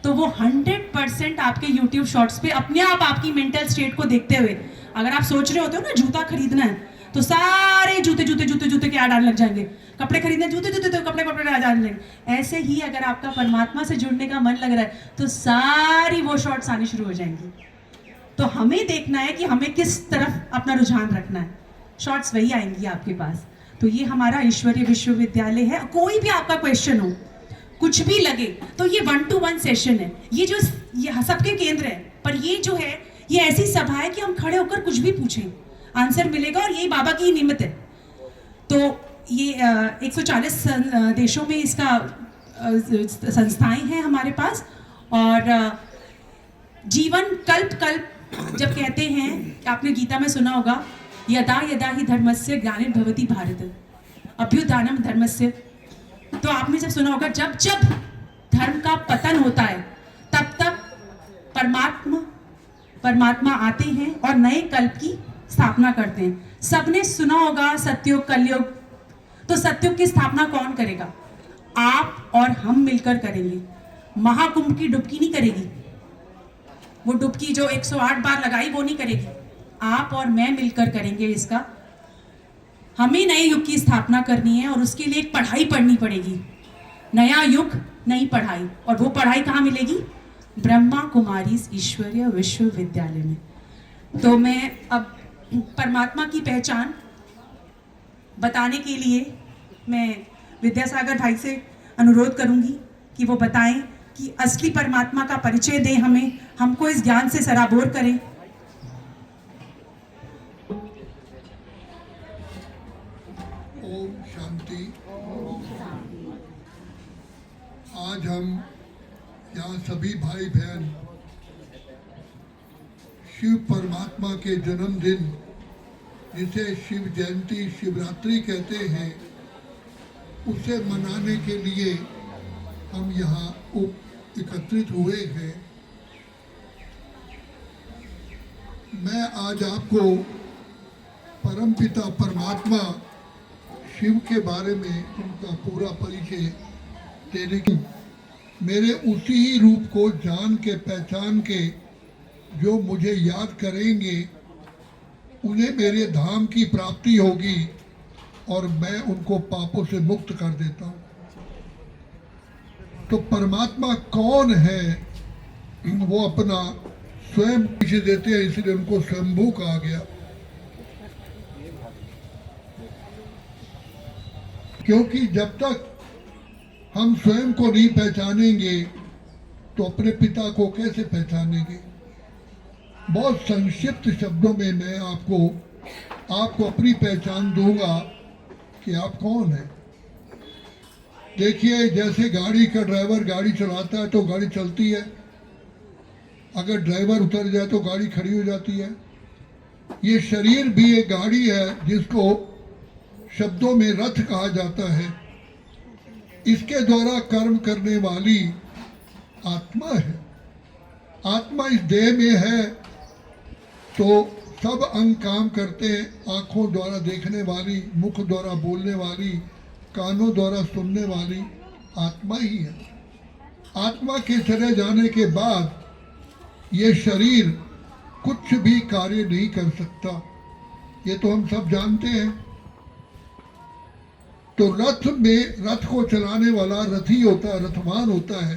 तो वो 100% आपके YouTube शॉर्ट्स पे अपने आप आपकी मेंटल स्टेट को देखते हुए, अगर आप सोच रहे होते हो ना जूता खरीदना है तो सारे जूते जूते जूते जूते के ऐड आने लग जाएंगे, कपड़े खरीदने जूते जूते तो कपड़े कपड़े ऐड आने लगेंगे। ऐसे ही अगर आपका परमात्मा से जुड़ने का मन लग रहा है तो सारी वो शॉर्ट्स आनी शुरू हो जाएंगी। तो हमें देखना है कि हमें किस तरफ अपना रुझान रखना है, शॉर्ट्स वही आएंगी आपके पास। तो ये हमारा ईश्वरीय विश्वविद्यालय है। कोई भी आपका क्वेश्चन हो, कुछ भी लगे, तो ये 1-to-1 सेशन है। ये जो ये सबके केंद्र है, पर ये जो है ये ऐसी सभा है कि हम खड़े होकर कुछ भी पूछें, आंसर मिलेगा, और यही बाबा की निमित्त है। तो ये 140 देशों में इसका संस्थाएं हैं हमारे पास। और जीवन कल्प कल्प जब कहते हैं, आपने गीता में सुना होगा, यदा यदा ही धर्मस्य ग्लानिर्भवति भारत अभ्युत्थानम धर्मस्य। तो आपने जब सुना होगा, जब जब धर्म का पतन होता है तब तब परमात्मा आते हैं और नए कल्प की स्थापना करते हैं। सबने सुना होगा सतयुग कलयुग। तो सतयुग की स्थापना कौन करेगा? आप और हम मिलकर करेंगे। महाकुंभ की डुबकी नहीं करेगी, वो डुबकी जो 108 बार लगाई वो नहीं करेगी, आप और मैं मिलकर करेंगे इसका। हमें नए युग की स्थापना करनी है और उसके लिए एक पढ़ाई पढ़नी पड़ेगी। नया युग, नई पढ़ाई। और वो पढ़ाई कहाँ मिलेगी? ब्रह्मा कुमारी ईश्वरीय विश्वविद्यालय में। तो मैं अब परमात्मा की पहचान बताने के लिए मैं विद्यासागर भाई से अनुरोध करूंगी कि वो बताएं कि असली परमात्मा का परिचय दें हमें, हमको इस ज्ञान से सराबोर करें। ओम शांति। आज हम यहाँ सभी भाई बहन शिव परमात्मा के जन्मदिन, जिसे शिव जयंती शिवरात्रि कहते हैं, उसे मनाने के लिए हम यहाँ एकत्रित हुए हैं। मैं आज आपको परमपिता परमात्मा शिव के बारे में उनका पूरा परिचय देने की, मेरे उसी ही रूप को जान के पहचान के जो मुझे याद करेंगे उन्हें मेरे धाम की प्राप्ति होगी और मैं उनको पापों से मुक्त कर देता हूँ। तो परमात्मा कौन है, वो अपना स्वयं परिचय देते हैं, इसलिए उनको स्वयंभू कहा गया। क्योंकि जब तक हम स्वयं को नहीं पहचानेंगे तो अपने पिता को कैसे पहचानेंगे। बहुत संक्षिप्त शब्दों में मैं आपको अपनी पहचान दूंगा कि आप कौन हैं। देखिए, जैसे गाड़ी का ड्राइवर गाड़ी चलाता है तो गाड़ी चलती है, अगर ड्राइवर उतर जाए तो गाड़ी खड़ी हो जाती है। ये शरीर भी एक गाड़ी है जिसको शब्दों में रथ कहा जाता है। इसके द्वारा कर्म करने वाली आत्मा है। आत्मा इस देह में है तो सब अंग काम करते हैं। आँखों द्वारा देखने वाली, मुख द्वारा बोलने वाली, कानों द्वारा सुनने वाली आत्मा ही है। आत्मा के चले जाने के बाद ये शरीर कुछ भी कार्य नहीं कर सकता, ये तो हम सब जानते हैं। तो रथ में रथ को चलाने वाला रथी होता है, रथवान होता है।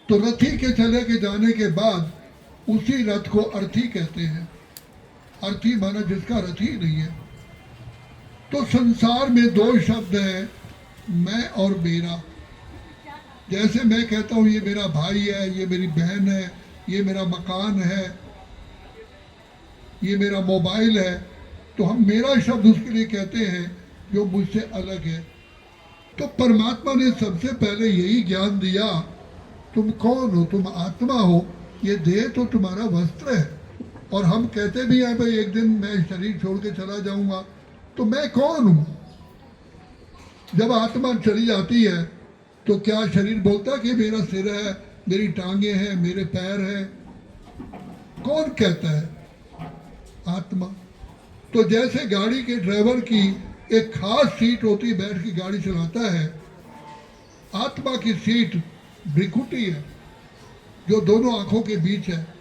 तो रथी के चले के जाने के बाद उसी रथ को अर्थी कहते हैं। अर्थी माना जिसका रथी नहीं है। तो संसार में दो शब्द हैं, मैं और मेरा। जैसे मैं कहता हूँ ये मेरा भाई है, ये मेरी बहन है, ये मेरा मकान है, ये मेरा मोबाइल है, तो हम मेरा शब्द उसके लिए कहते हैं जो मुझसे अलग है। तो परमात्मा ने सबसे पहले यही ज्ञान दिया, तुम कौन हो, तुम आत्मा हो, ये देह तो तुम्हारा वस्त्र है। और हम कहते भी हैं भाई एक दिन मैं शरीर छोड़ के चला जाऊंगा, तो मैं कौन हूं? जब आत्मा चली जाती है तो क्या शरीर बोलता है कि मेरा सिर है, मेरी टांगे हैं, मेरे पैर हैं? कौन कहता है? आत्मा। तो जैसे गाड़ी के ड्राइवर की एक खास सीट होती, बैठ के गाड़ी चलाता है, आत्मा की सीट भ्रिकुटी है। जो दोनों आंखों के बीच है